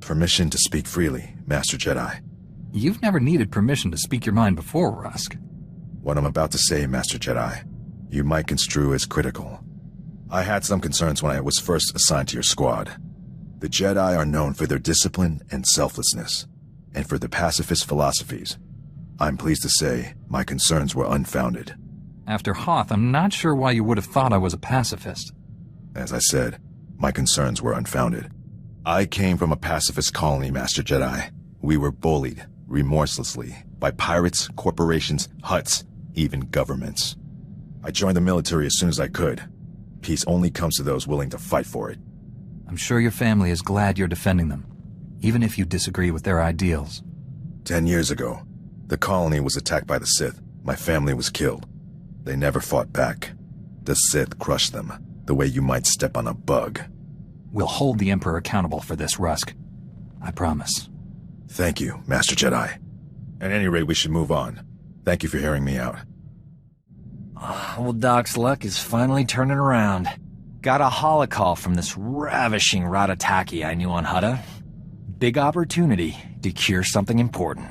Permission to speak freely, Master Jedi. You've never needed permission to speak your mind before, Rusk. What I'm about to say, Master Jedi, you might construe as critical. I had some concerns when I was first assigned to your squad. The Jedi are known for their discipline and selflessness, and for their pacifist philosophies. I'm pleased to say my concerns were unfounded. After Hoth, I'm not sure why you would have thought I was a pacifist. As I said, my concerns were unfounded. I came from a pacifist colony, Master Jedi. We were bullied, remorselessly, by pirates, corporations, Hutts, even governments. I joined the military as soon as I could. Peace only comes to those willing to fight for it. I'm sure your family is glad you're defending them, even if you disagree with their ideals. 10 years ago, the colony was attacked by the Sith. My family was killed. They never fought back. The Sith crushed them, the way you might step on a bug. We'll hold the Emperor accountable for this, Rusk. I promise. Thank you, Master Jedi. At any rate, we should move on. Thank you for hearing me out. Old Doc's luck is finally turning around. Got a holocall from this ravishing Ratataki I knew on Hutta. Big opportunity to cure something important.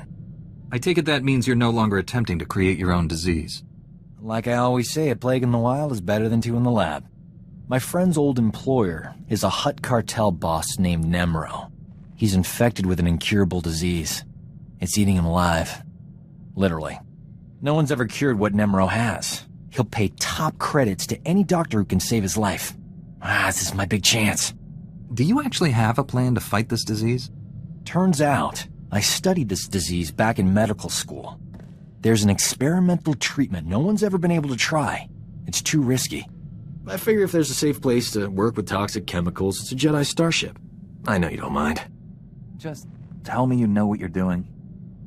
I take it that means you're no longer attempting to create your own disease. Like I always say, a plague in the wild is better than two in the lab. My friend's old employer is a Hutt cartel boss named Nemro. He's infected with an incurable disease. It's eating him alive. Literally. No one's ever cured what Nemro has. He'll pay top credits to any doctor who can save his life. This is my big chance. Do you actually have a plan to fight this disease? Turns out, I studied this disease back in medical school. There's an experimental treatment no one's ever been able to try. It's too risky. I figure if there's a safe place to work with toxic chemicals, it's a Jedi starship. I know you don't mind. Just tell me you know what you're doing.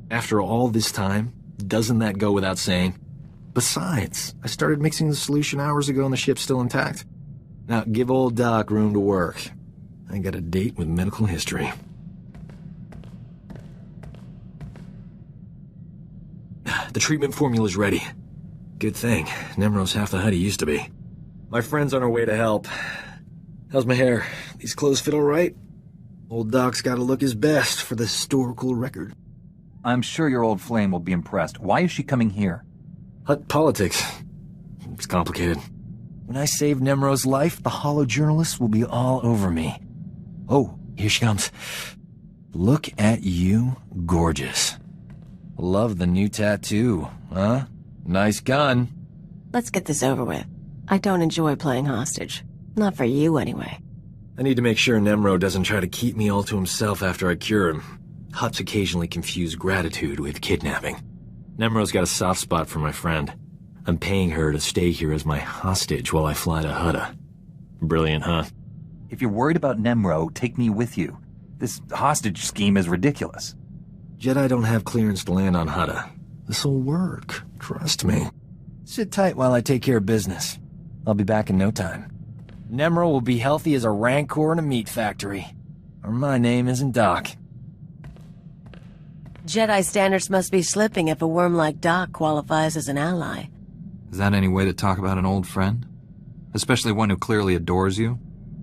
After all this time, doesn't that go without saying? Besides, I started mixing the solution hours ago and the ship's still intact. Now, give old Doc room to work. I got a date with medical history. The treatment formula's ready. Good thing. Nemro's half the Hutt he used to be. My friend's on her way to help. How's my hair? These clothes fit all right? Old Doc's gotta look his best for the historical record. I'm sure your old flame will be impressed. Why is she coming here? Hutt politics. It's complicated. When I save Nemro's life, the hollow journalists will be all over me. Oh, here she comes. Look at you, gorgeous. Love the new tattoo, huh? Nice gun. Let's get this over with. I don't enjoy playing hostage. Not for you, anyway. I need to make sure Nemro doesn't try to keep me all to himself after I cure him. Hutts occasionally confuse gratitude with kidnapping. Nemro's got a soft spot for my friend. I'm paying her to stay here as my hostage while I fly to Hutta. Brilliant, huh? If you're worried about Nemro, take me with you. This hostage scheme is ridiculous. Jedi don't have clearance to land on Hutta. This'll work. Trust me. Sit tight while I take care of business. I'll be back in no time. Nemro will be healthy as a rancor in a meat factory. Or my name isn't Doc. Jedi standards must be slipping if a worm like Doc qualifies as an ally. Is that any way to talk about an old friend? Especially one who clearly adores you?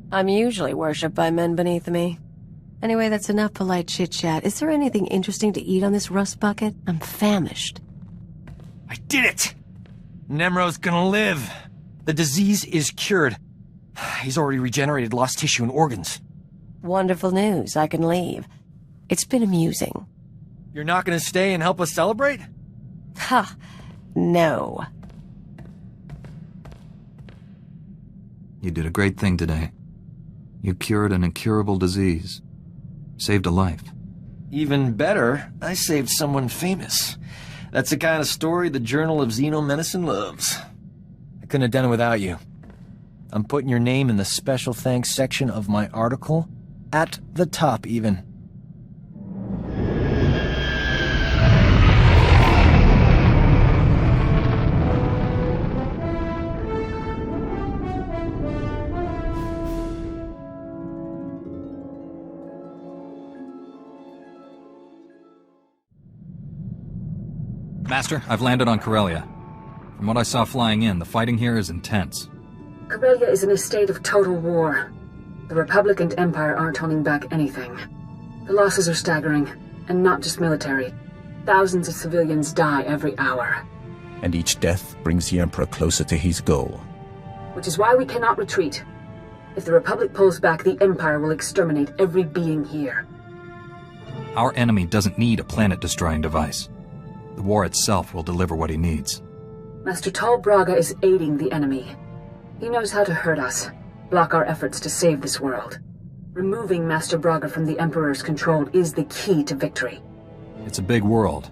I'm usually worshipped by men beneath me. Anyway, that's enough polite chit-chat. Is there anything interesting to eat on this rust bucket? I'm famished. I did it! Nemro's gonna live. The disease is cured. He's already regenerated lost tissue and organs. Wonderful news. I can leave. It's been amusing. You're not gonna stay and help us celebrate? Ha! No. You did a great thing today. You cured an incurable disease. Saved a life. Even better, I saved someone famous. That's the kind of story the Journal of Xenomedicine loves. I couldn't have done it without you. I'm putting your name in the special thanks section of my article. At the top, even. Master, I've landed on Corellia. From what I saw flying in, the fighting here is intense. Corellia is in a state of total war. The Republic and Empire aren't holding back anything. The losses are staggering, and not just military. Thousands of civilians die every hour. And each death brings the Emperor closer to his goal. Which is why we cannot retreat. If the Republic pulls back, the Empire will exterminate every being here. Our enemy doesn't need a planet-destroying device. The war itself will deliver what he needs. Master Tal Braga is aiding the enemy. He knows how to hurt us, block our efforts to save this world. Removing Master Braga from the Emperor's control is the key to victory. It's a big world.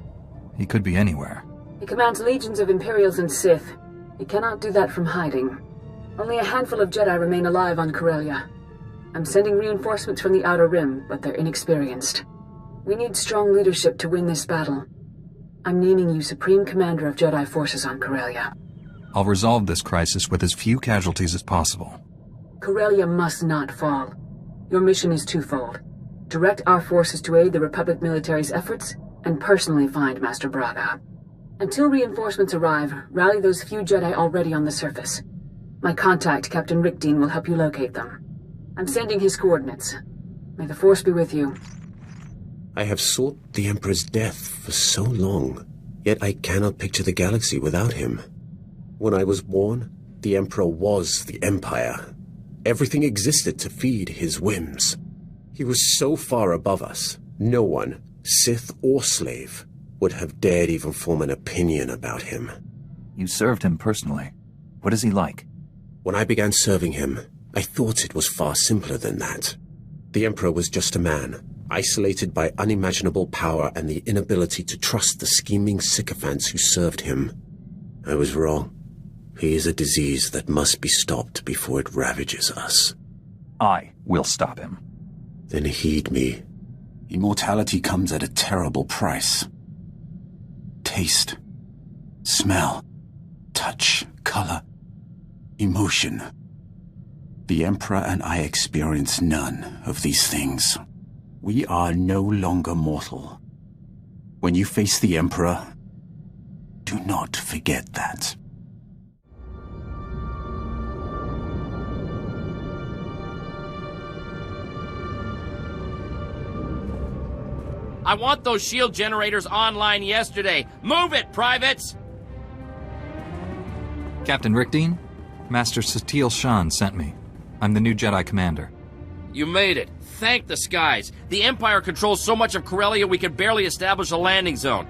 He could be anywhere. He commands legions of Imperials and Sith. He cannot do that from hiding. Only a handful of Jedi remain alive on Corellia. I'm sending reinforcements from the Outer Rim, but they're inexperienced. We need strong leadership to win this battle. I'm naming you Supreme Commander of Jedi Forces on Corellia. I'll resolve this crisis with as few casualties as possible. Corellia must not fall. Your mission is twofold. Direct our forces to aid the Republic military's efforts, and personally find Master Braga. Until reinforcements arrive, rally those few Jedi already on the surface. My contact, Captain Rickdean, will help you locate them. I'm sending his coordinates. May the Force be with you. I have sought the Emperor's death for so long, yet I cannot picture the galaxy without him. When I was born, the Emperor was the Empire. Everything existed to feed his whims. He was so far above us, no one, Sith or slave, would have dared even form an opinion about him. You served him personally. What is he like? When I began serving him, I thought it was far simpler than that. The Emperor was just a man, isolated by unimaginable power and the inability to trust the scheming sycophants who served him. I was wrong. He is a disease that must be stopped before it ravages us. I will stop him. Then heed me. Immortality comes at a terrible price. Taste, smell, touch, color, emotion. The Emperor and I experience none of these things. We are no longer mortal. When you face the Emperor, do not forget that. I want those shield generators online yesterday. Move it, privates! Captain Rickdean, Master Satele Shan sent me. I'm the new Jedi Commander. You made it. Thank the skies. The Empire controls so much of Corellia we can barely establish a landing zone.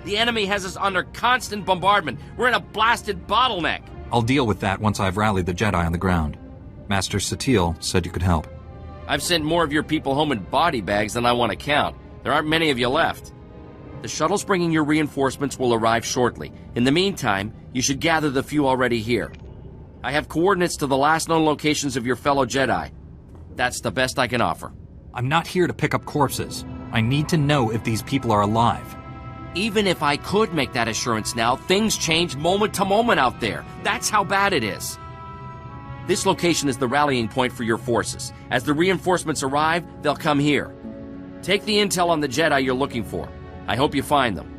The enemy has us under constant bombardment. We're in a blasted bottleneck. I'll deal with that once I've rallied the Jedi on the ground. Master Satele said you could help. I've sent more of your people home in body bags than I want to count. There aren't many of you left. The shuttles bringing your reinforcements will arrive shortly. In the meantime, you should gather the few already here. I have coordinates to the last known locations of your fellow Jedi. That's the best I can offer. I'm not here to pick up corpses. I need to know if these people are alive. Even if I could make that assurance now, things change moment to moment out there. That's how bad it is. This location is the rallying point for your forces. As the reinforcements arrive, they'll come here. Take the intel on the Jedi you're looking for. I hope you find them.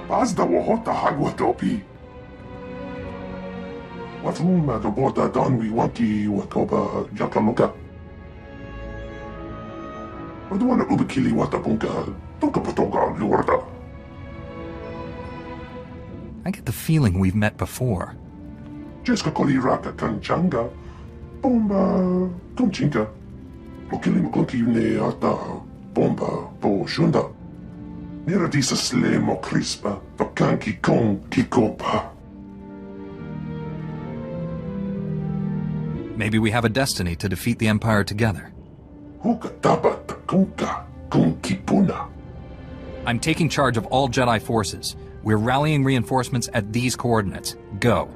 Pazda wohota hagwa topi. Watuma the bota donwi waki wakoba jakamuka. Wadwana ubikili watapunka toka potonga luarda. I get the feeling we've met before. Jeska koli raka kanchanga. Bomba kunchinka. Okili mukunki ne ata bomba po shunda. Niradisa slemo crispa, tokanki kon kikopa. Maybe we have a destiny to defeat the Empire together. Hukataba takunka kon kipuna. I'm taking charge of all Jedi forces. We're rallying reinforcements at these coordinates. Go.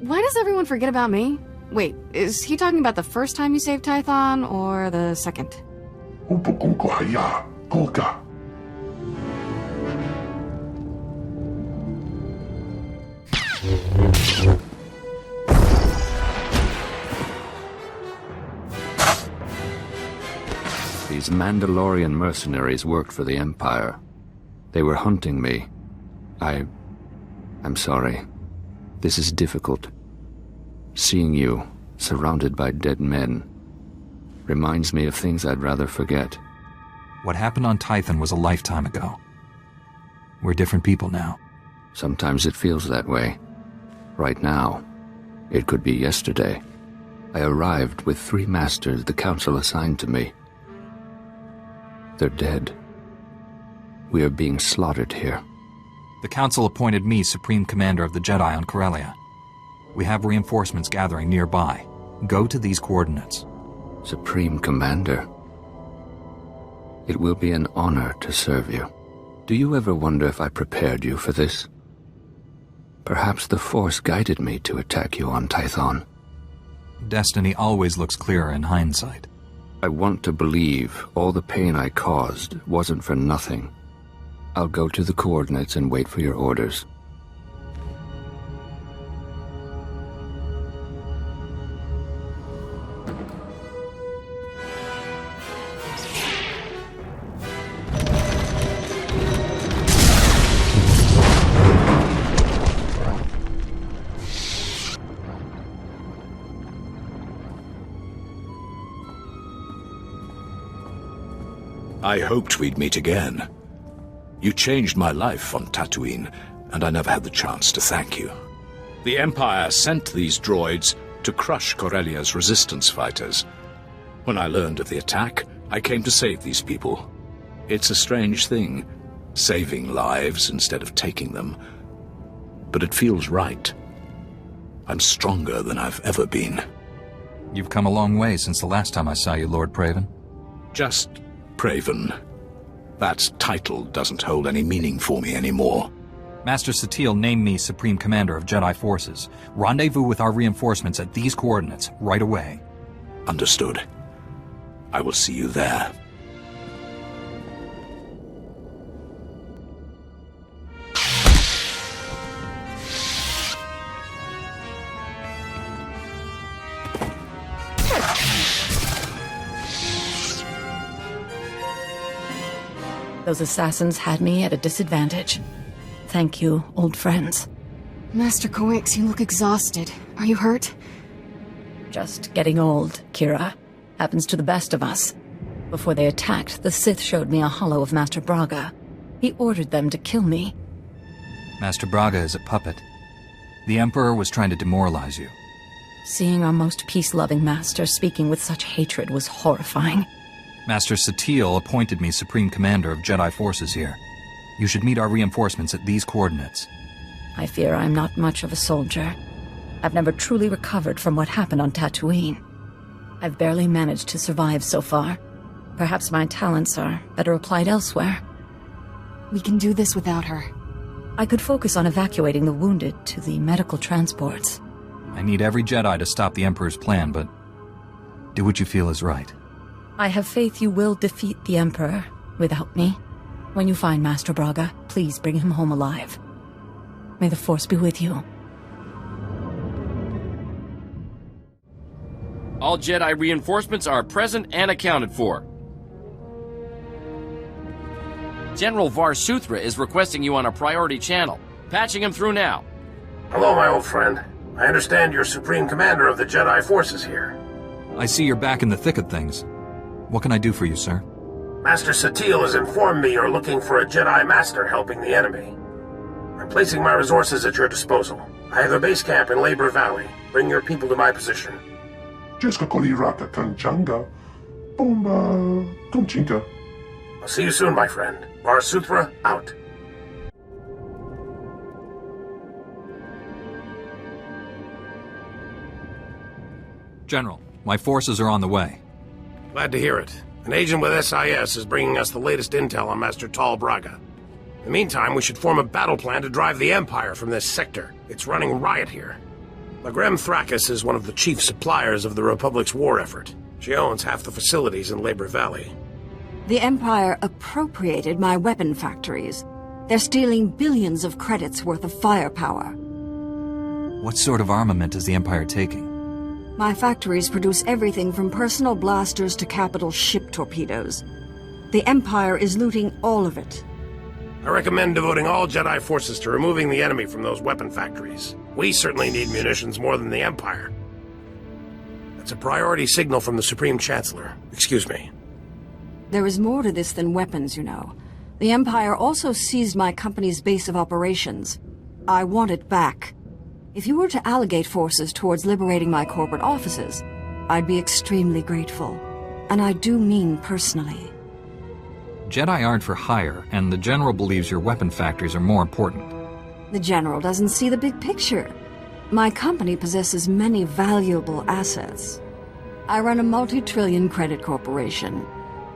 Why does everyone forget about me? Wait, is he talking about the first time you saved Tython, or the second? These Mandalorian mercenaries worked for the Empire. They were hunting me. I'm sorry. This is difficult. Seeing you, surrounded by dead men, reminds me of things I'd rather forget. What happened on Tython was a lifetime ago. We're different people now. Sometimes it feels that way. Right now, it could be yesterday. I arrived with 3 masters the Council assigned to me. They're dead. We are being slaughtered here. The Council appointed me Supreme Commander of the Jedi on Corellia. We have reinforcements gathering nearby. Go to these coordinates. Supreme Commander. It will be an honor to serve you. Do you ever wonder if I prepared you for this? Perhaps the Force guided me to attack you on Tython. Destiny always looks clearer in hindsight. I want to believe all the pain I caused wasn't for nothing. I'll go to the coordinates and wait for your orders. I hoped we'd meet again. You changed my life on Tatooine, and I never had the chance to thank you. The Empire sent these droids to crush Corellia's resistance fighters. When I learned of the attack, I came to save these people. It's a strange thing, saving lives instead of taking them. But it feels right. I'm stronger than I've ever been. You've come a long way since the last time I saw you, Lord Praven. Just Praven. That title doesn't hold any meaning for me anymore. Master SWTOR named me Supreme Commander of Jedi Forces. Rendezvous with our reinforcements at these coordinates right away. Understood. I will see you there. Those assassins had me at a disadvantage. Thank you, old friends. Master Coix, you look exhausted. Are you hurt? Just getting old, Kira. Happens to the best of us. Before they attacked, the Sith showed me a hollow of Master Braga. He ordered them to kill me. Master Braga is a puppet. The Emperor was trying to demoralize you. Seeing our most peace-loving master speaking with such hatred was horrifying. Master SWTOR appointed me Supreme Commander of Jedi Forces here. You should meet our reinforcements at these coordinates. I fear I'm not much of a soldier. I've never truly recovered from what happened on Tatooine. I've barely managed to survive so far. Perhaps my talents are better applied elsewhere. We can do this without her. I could focus on evacuating the wounded to the medical transports. I need every Jedi to stop the Emperor's plan, but do what you feel is right. I have faith you will defeat the Emperor without me. When you find Master Braga, please bring him home alive. May the Force be with you. All Jedi reinforcements are present and accounted for. General Var Suthra is requesting you on a priority channel. Patching him through now. Hello, my old friend. I understand you're Supreme Commander of the Jedi Forces here. I see you're back in the thick of things. What can I do for you, sir? Master SWTOR has informed me you're looking for a Jedi Master helping the enemy. I'm placing my resources at your disposal. I have a base camp in Labor Valley. Bring your people to my position. Jiska Koliraka Kanchanga. Bomba Kunchinka. I'll see you soon, my friend. Var Suthra, out. General, my forces are on the way. Glad to hear it. An agent with SIS is bringing us the latest intel on Master Tal Braga. In the meantime, we should form a battle plan to drive the Empire from this sector. It's running riot here. Lagrem Thrakis is one of the chief suppliers of the Republic's war effort. She owns half the facilities in Labor Valley. The Empire appropriated my weapon factories. They're stealing billions of credits worth of firepower. What sort of armament is the Empire taking? My factories produce everything from personal blasters to capital ship torpedoes. The Empire is looting all of it. I recommend devoting all Jedi forces to removing the enemy from those weapon factories. We certainly need munitions more than the Empire. That's a priority signal from the Supreme Chancellor. Excuse me. There is more to this than weapons, you know. The Empire also seized my company's base of operations. I want it back. If you were to allocate forces towards liberating my corporate offices, I'd be extremely grateful. And I do mean personally. Jedi aren't for hire, and the General believes your weapon factories are more important. The General doesn't see the big picture. My company possesses many valuable assets. I run a multi-trillion credit corporation.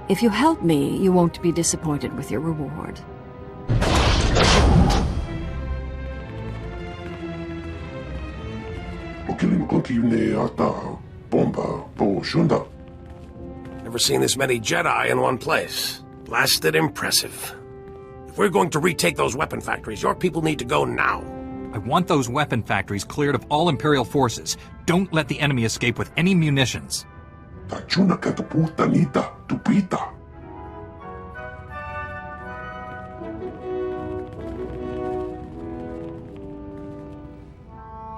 If you help me, you won't be disappointed with your reward. Never seen this many Jedi in one place. Blasted impressive. If we're going to retake those weapon factories, your people need to go now. I want those weapon factories cleared of all Imperial forces. Don't let the enemy escape with any munitions.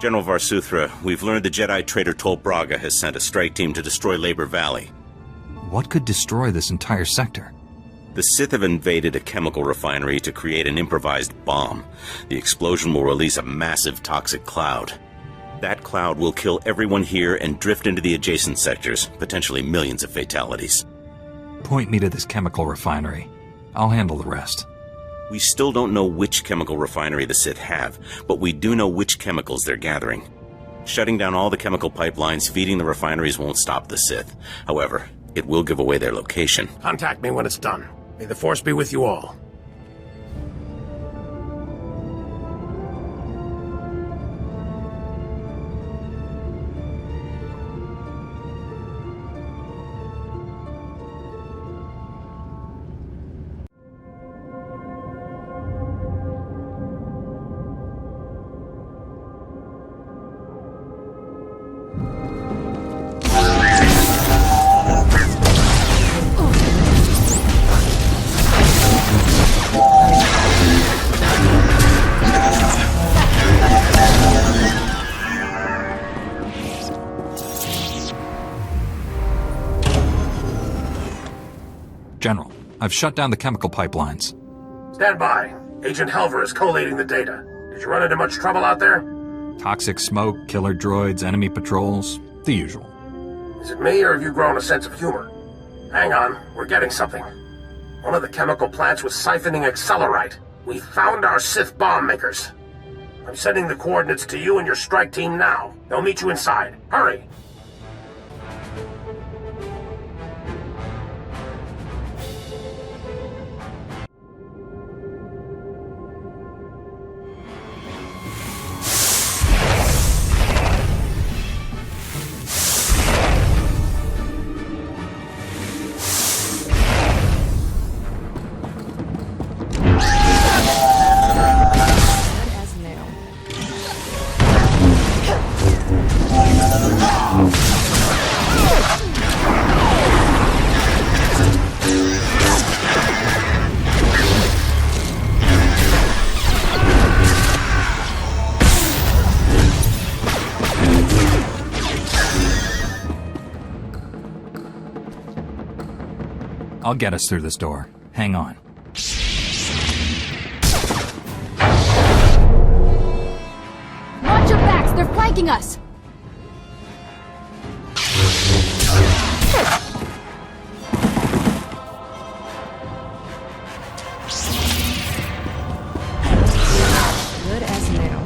General Varsuthra, we've learned the Jedi traitor Tol Braga has sent a strike team to destroy Labor Valley. What could destroy this entire sector? The Sith have invaded a chemical refinery to create an improvised bomb. The explosion will release a massive toxic cloud. That cloud will kill everyone here and drift into the adjacent sectors, potentially millions of fatalities. Point me to this chemical refinery. I'll handle the rest. We still don't know which chemical refinery the Sith have, but we do know which chemicals they're gathering. Shutting down all the chemical pipelines feeding the refineries won't stop the Sith. However, it will give away their location. Contact me when it's done. May the Force be with you all. General, I've shut down the chemical pipelines. Stand by. Agent Helver is collating the data. Did you run into much trouble out there? Toxic smoke, killer droids, enemy patrols, the usual. Is it me, or have you grown a sense of humor? Hang on, we're getting something. One of the chemical plants was siphoning accelerite. We found our Sith bomb makers. I'm sending the coordinates to you and your strike team now. They'll meet you inside. Hurry! I'll get us through this door. Hang on. Watch your backs! They're flanking us! Good as new.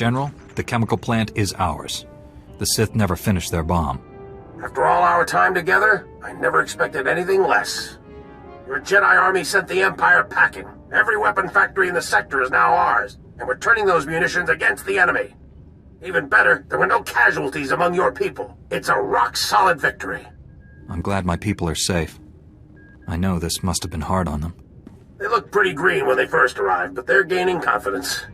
General, the chemical plant is ours. The Sith never finished their bomb. After all our time together, I never expected anything less. Your Jedi army sent the Empire packing. Every weapon factory in the sector is now ours, and we're turning those munitions against the enemy. Even better, there were no casualties among your people. It's a rock-solid victory. I'm glad my people are safe. I know this must have been hard on them. They looked pretty green when they first arrived, but they're gaining confidence.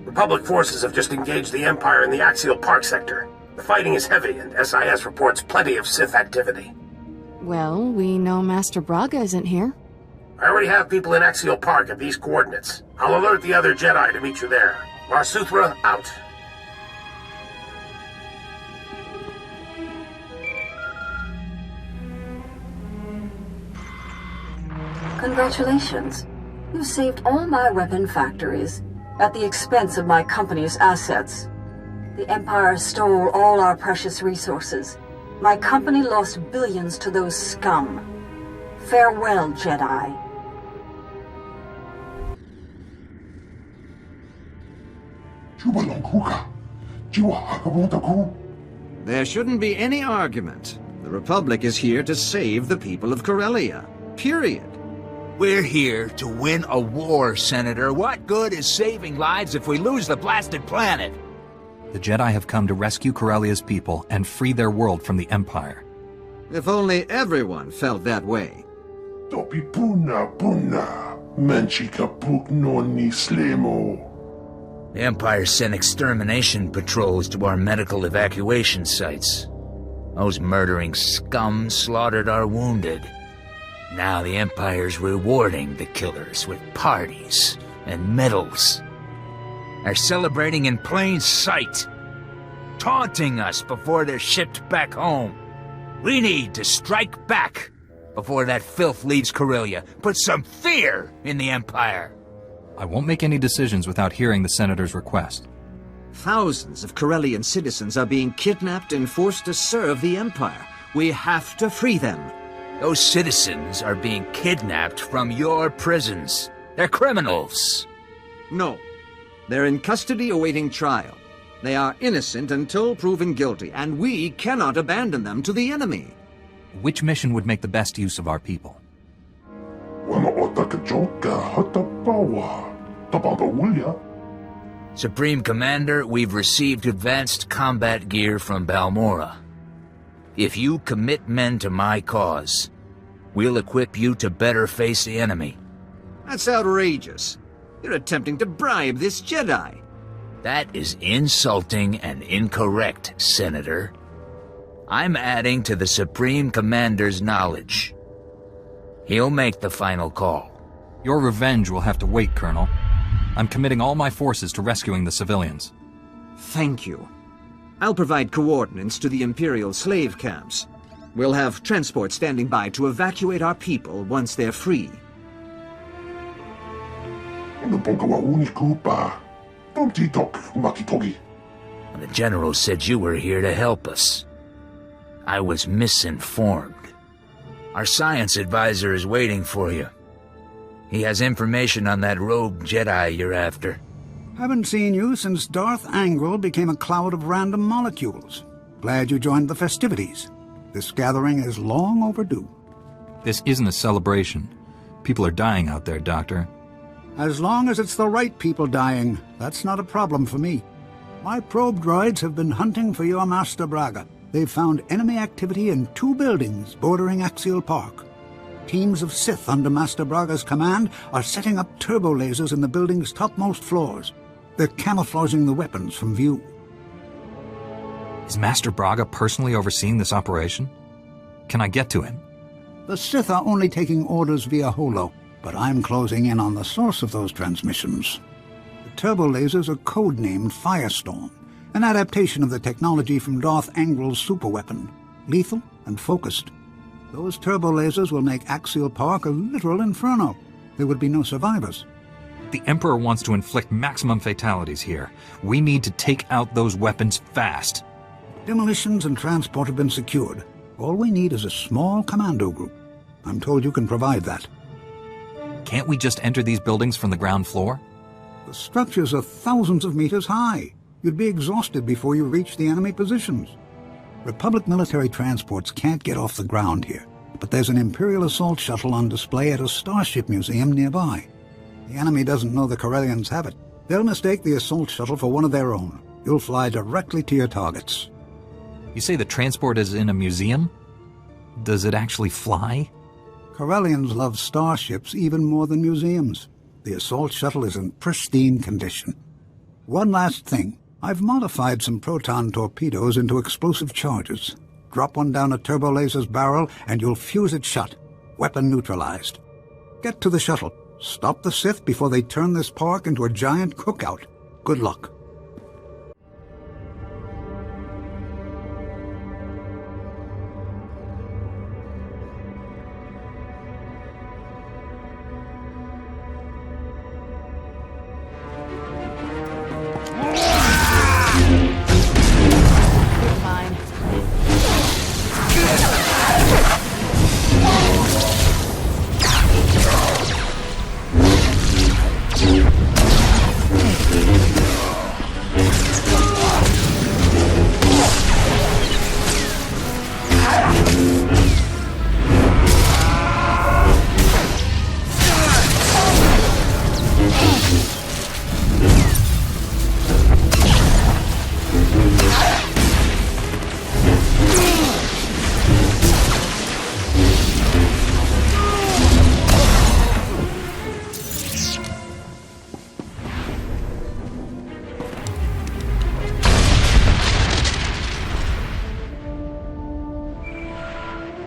Republic forces have just engaged the Empire in the Axial Park sector. The fighting is heavy, and SIS reports plenty of Sith activity. Well, we know Master Braga isn't here. I already have people in Axial Park at these coordinates. I'll alert the other Jedi to meet you there. SWTOR, out. Congratulations. You saved all my weapon factories, at the expense of my company's assets. The Empire stole all our precious resources. My company lost billions to those scum. Farewell, Jedi. There shouldn't be any argument. The Republic is here to save the people of Corellia. Period. We're here to win a war, Senator. What good is saving lives if we lose the blasted planet? The Jedi have come to rescue Corellia's people and free their world from the Empire. If only everyone felt that way. The Empire sent extermination patrols to our medical evacuation sites. Those murdering scum slaughtered our wounded. Now the Empire's rewarding the killers with parties and medals. They're celebrating in plain sight, taunting us before they're shipped back home. We need to strike back before that filth leaves Corellia. Put some fear in the Empire. I won't make any decisions without hearing the Senator's request. Thousands of Corellian citizens are being kidnapped and forced to serve the Empire. We have to free them. Those citizens are being kidnapped from your prisons. They're criminals. No. They're in custody awaiting trial. They are innocent until proven guilty, and we cannot abandon them to the enemy. Which mission would make the best use of our people? Supreme Commander, we've received advanced combat gear from Balmorra. If you commit men to my cause, we'll equip you to better face the enemy. That's outrageous. You're attempting to bribe this Jedi. That is insulting and incorrect, Senator. I'm adding to the Supreme Commander's knowledge. He'll make the final call. Your revenge will have to wait, Colonel. I'm committing all my forces to rescuing the civilians. Thank you. I'll provide coordinates to the Imperial slave camps. We'll have transport standing by to evacuate our people once they're free. The General said you were here to help us. I was misinformed. Our science advisor is waiting for you. He has information on that rogue Jedi you're after. Haven't seen you since Darth Angral became a cloud of random molecules. Glad you joined the festivities. This gathering is long overdue. This isn't a celebration. People are dying out there, Doctor. As long as it's the right people dying, that's not a problem for me. My probe droids have been hunting for your Master Braga. They've found enemy activity in 2 buildings bordering Axial Park. Teams of Sith under Master Braga's command are setting up turbo lasers in the building's topmost floors. They're camouflaging the weapons from view. Is Master Braga personally overseeing this operation? Can I get to him? The Sith are only taking orders via holo, but I'm closing in on the source of those transmissions. The turbo lasers are codenamed Firestorm, an adaptation of the technology from Darth Angral's superweapon, lethal and focused. Those turbo lasers will make Axial Park a literal inferno. There would be no survivors. The Emperor wants to inflict maximum fatalities here. We need to take out those weapons fast. Demolitions and transport have been secured. All we need is a small commando group. I'm told you can provide that. Can't we just enter these buildings from the ground floor? The structures are thousands of meters high. You'd be exhausted before you reach the enemy positions. Republic military transports can't get off the ground here, but there's an Imperial assault shuttle on display at a starship museum nearby. The enemy doesn't know the Corellians have it. They'll mistake the assault shuttle for one of their own. You'll fly directly to your targets. You say the transport is in a museum? Does it actually fly? Corellians love starships even more than museums. The assault shuttle is in pristine condition. One last thing. I've modified some proton torpedoes into explosive charges. Drop one down a turbolaser's barrel and you'll fuse it shut. Weapon neutralized. Get to the shuttle. Stop the Sith before they turn this park into a giant cookout. Good luck.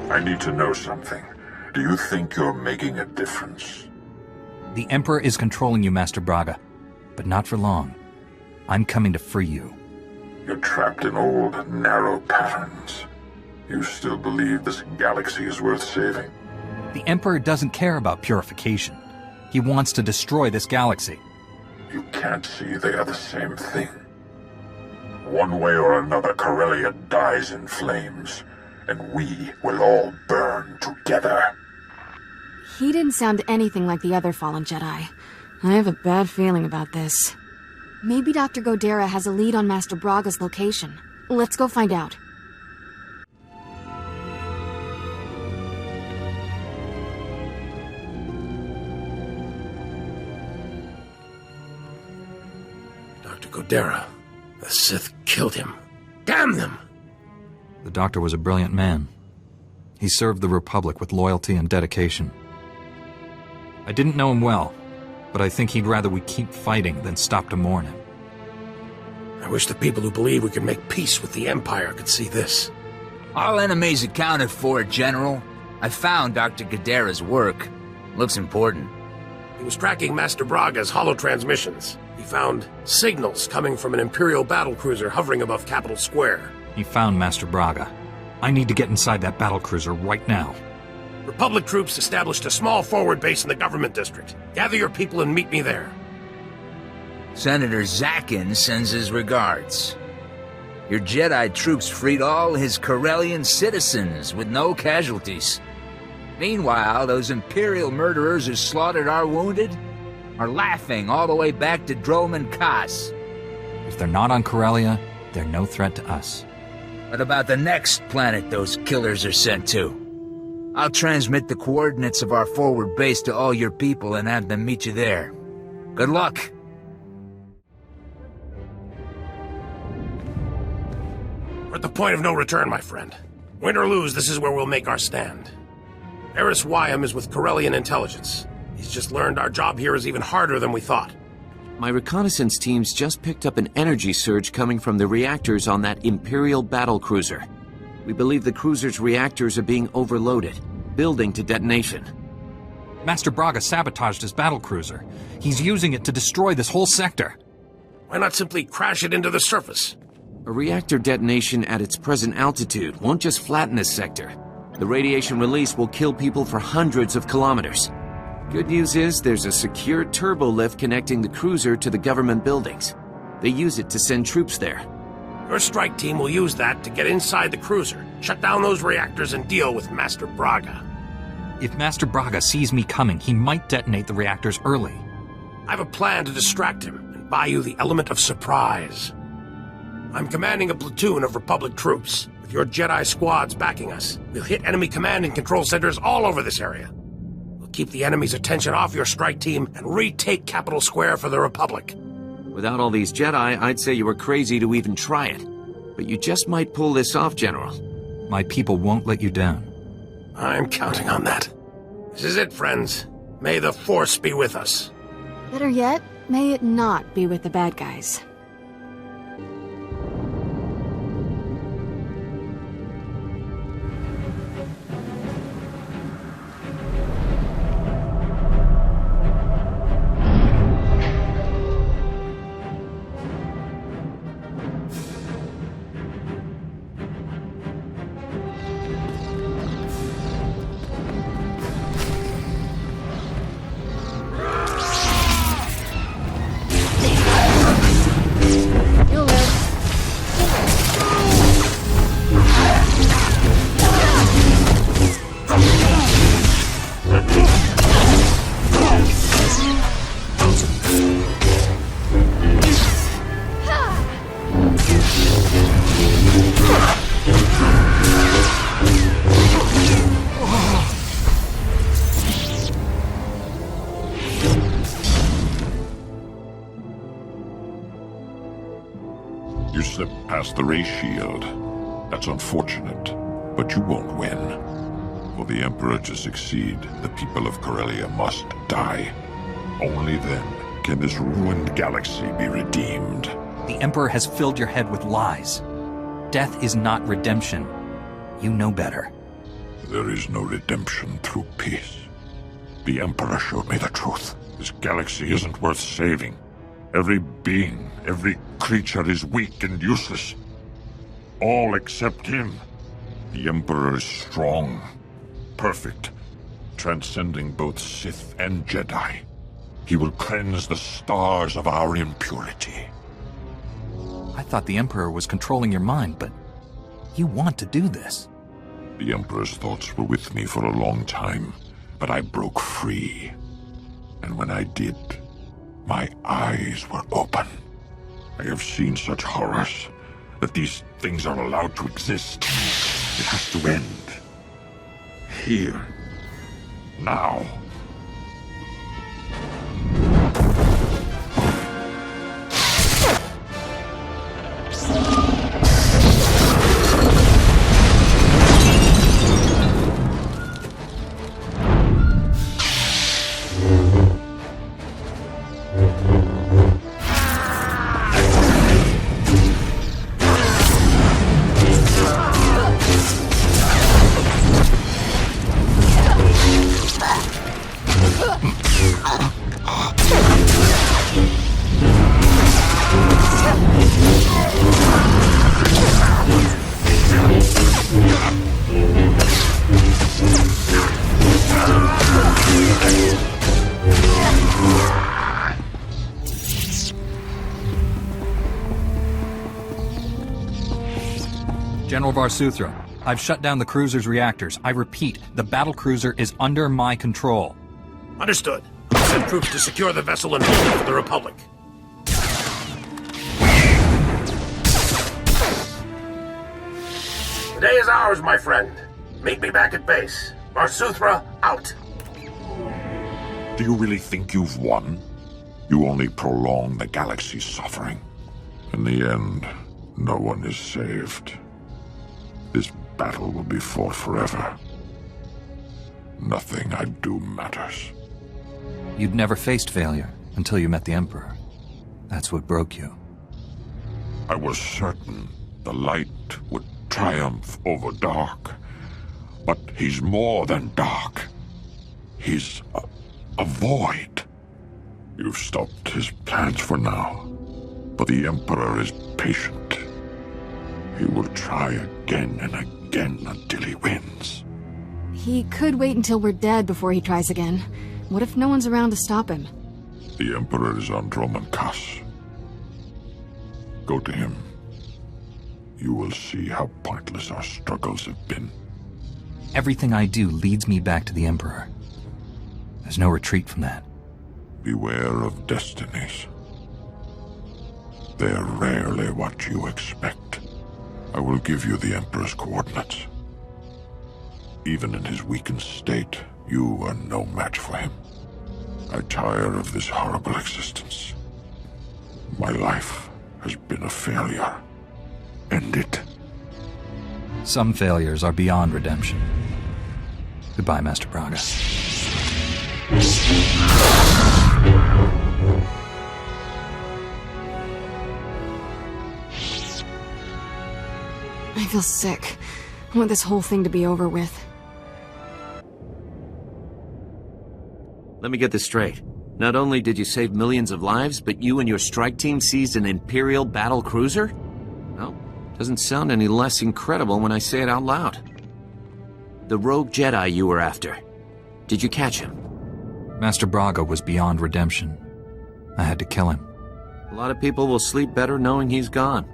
I need to know something. Do you think you're making a difference? The Emperor is controlling you, Master Braga, but not for long. I'm coming to free you. You're trapped in old, narrow patterns. You still believe this galaxy is worth saving? The Emperor doesn't care about purification. He wants to destroy this galaxy. You can't see they are the same thing. One way or another, Corellia dies in flames, and we will all burn together. He didn't sound anything like the other fallen Jedi. I have a bad feeling about this. Maybe Dr. Godera has a lead on Master Braga's location. Let's go find out. Dr. Godera. The Sith killed him. Damn them! The Doctor was a brilliant man. He served the Republic with loyalty and dedication. I didn't know him well, but I think he'd rather we keep fighting than stop to mourn him. I wish the people who believe we can make peace with the Empire could see this. All enemies accounted for, General. I found Dr. Godera's work. Looks important. He was tracking Master Braga's holo-transmissions. He found signals coming from an Imperial battlecruiser hovering above Capitol Square. He found Master Braga. I need to get inside that battlecruiser right now. Republic troops established a small forward base in the government district. Gather your people and meet me there. Senator Zakin sends his regards. Your Jedi troops freed all his Corellian citizens with no casualties. Meanwhile, those Imperial murderers who slaughtered our wounded are laughing all the way back to Drome and Kas. If they're not on Corellia, they're no threat to us. What about the next planet those killers are sent to? I'll transmit the coordinates of our forward base to all your people and have them meet you there. Good luck. We're at the point of no return, my friend. Win or lose, this is where we'll make our stand. Eris Wyam is with Corellian intelligence. He's just learned our job here is even harder than we thought. My reconnaissance teams just picked up an energy surge coming from the reactors on that Imperial battlecruiser. We believe the cruiser's reactors are being overloaded, building to detonation. Master Braga sabotaged his battlecruiser. He's using it to destroy this whole sector. Why not simply crash it into the surface? A reactor detonation at its present altitude won't just flatten this sector. The radiation release will kill people for hundreds of kilometers. Good news is there's a secure turbo lift connecting the cruiser to the government buildings. They use it to send troops there. Your strike team will use that to get inside the cruiser, shut down those reactors, and deal with Master Braga. If Master Braga sees me coming, he might detonate the reactors early. I have a plan to distract him and buy you the element of surprise. I'm commanding a platoon of Republic troops, with your Jedi squads backing us. We'll hit enemy command and control centers all over this area. We'll keep the enemy's attention off your strike team and retake Capital Square for the Republic. Without all these Jedi, I'd say you were crazy to even try it. But you just might pull this off, General. My people won't let you down. I'm counting on that. This is it, friends. May the Force be with us. Better yet, may it not be with the bad guys. You slipped past the ray shield. That's unfortunate, but you won't win. For the Emperor to succeed, the people of Corellia must die. Only then can this ruined galaxy be redeemed. The Emperor has filled your head with lies. Death is not redemption. You know better. There is no redemption through peace. The Emperor showed me the truth. This galaxy isn't worth saving. Every being, every creature is weak and useless. All except him. The Emperor is strong, perfect, transcending both Sith and Jedi. He will cleanse the stars of our impurity. I thought the Emperor was controlling your mind, but you want to do this. The Emperor's thoughts were with me for a long time, but I broke free. And when I did, my eyes were open. I have seen such horrors that these things are allowed to exist. It has to end. Here. Now. General SWTOR, I've shut down the cruiser's reactors. I repeat, the battlecruiser is under my control. Understood. I'll send troops to secure the vessel and hold it for the Republic. The day is ours, my friend. Meet me back at base. SWTOR, out. Do you really think you've won? You only prolong the galaxy's suffering. In the end, no one is saved. This battle will be fought forever. Nothing I do matters. You'd never faced failure until you met the Emperor. That's what broke you. I was certain the light would triumph over dark. But he's more than dark. He's a void. You've stopped his plans for now. But the Emperor is patient. He will try again and again until he wins. He could wait until we're dead before he tries again. What if no one's around to stop him? The Emperor is on Dromankas. Go to him. You will see how pointless our struggles have been. Everything I do leads me back to the Emperor. There's no retreat from that. Beware of destinies. They're rarely what you expect. I will give you the Emperor's coordinates. Even in his weakened state, you are no match for him. I tire of this horrible existence. My life has been a failure. End it. Some failures are beyond redemption. Goodbye, Master Braga. I feel sick. I want this whole thing to be over with. Let me get this straight. Not only did you save millions of lives, but you and your strike team seized an Imperial battle cruiser? Well, doesn't sound any less incredible when I say it out loud. The rogue Jedi you were after. Did you catch him? Master Braga was beyond redemption. I had to kill him. A lot of people will sleep better knowing he's gone.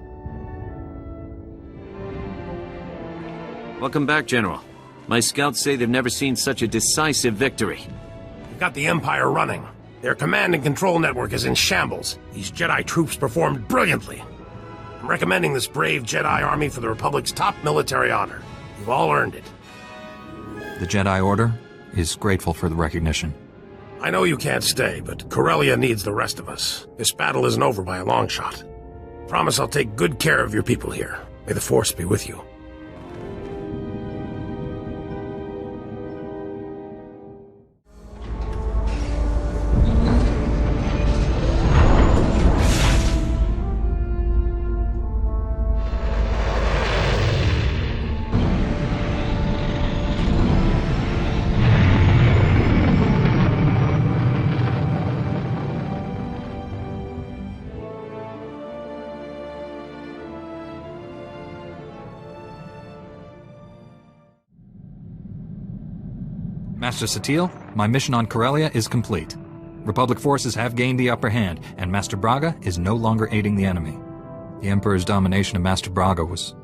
Welcome back, General. My scouts say they've never seen such a decisive victory. We've got the Empire running. Their command and control network is in shambles. These Jedi troops performed brilliantly. I'm recommending this brave Jedi army for the Republic's top military honor. You've all earned it. The Jedi Order is grateful for the recognition. I know you can't stay, but Corellia needs the rest of us. This battle isn't over by a long shot. Promise I'll take good care of your people here. May the Force be with you. Master SWTOR, my mission on Corellia is complete. Republic forces have gained the upper hand, and Master Braga is no longer aiding the enemy. The Emperor's domination of Master Braga was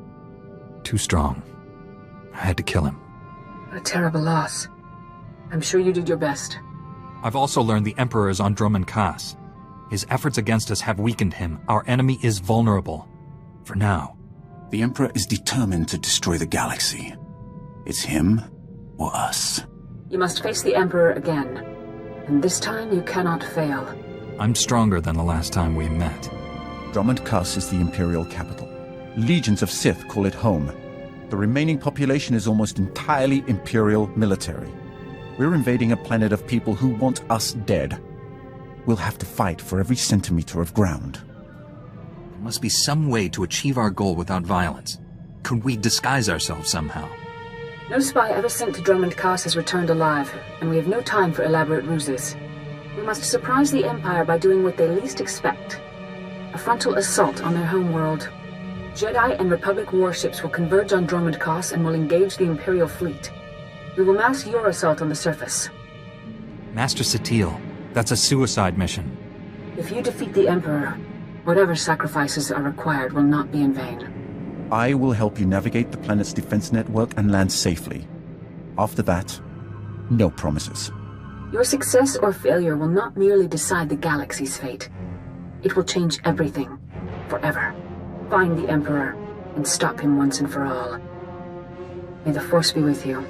too strong. I had to kill him. What a terrible loss. I'm sure you did your best. I've also learned the Emperor is on Dromund Kaas. His efforts against us have weakened him. Our enemy is vulnerable. For now. The Emperor is determined to destroy the galaxy. It's him or us. You must face the Emperor again. And this time you cannot fail. I'm stronger than the last time we met. Dromund Kaas is the Imperial capital. Legions of Sith call it home. The remaining population is almost entirely Imperial military. We're invading a planet of people who want us dead. We'll have to fight for every centimeter of ground. There must be some way to achieve our goal without violence. Could we disguise ourselves somehow? No spy ever sent to Dromund Kaas has returned alive, and we have no time for elaborate ruses. We must surprise the Empire by doing what they least expect. A frontal assault on their homeworld. Jedi and Republic warships will converge on Dromund Kaas and will engage the Imperial fleet. We will mask your assault on the surface. Master SWTOR, that's a suicide mission. If you defeat the Emperor, whatever sacrifices are required will not be in vain. I will help you navigate the planet's defense network and land safely. After that, no promises. Your success or failure will not merely decide the galaxy's fate. It will change everything, forever. Find the Emperor, and stop him once and for all. May the Force be with you.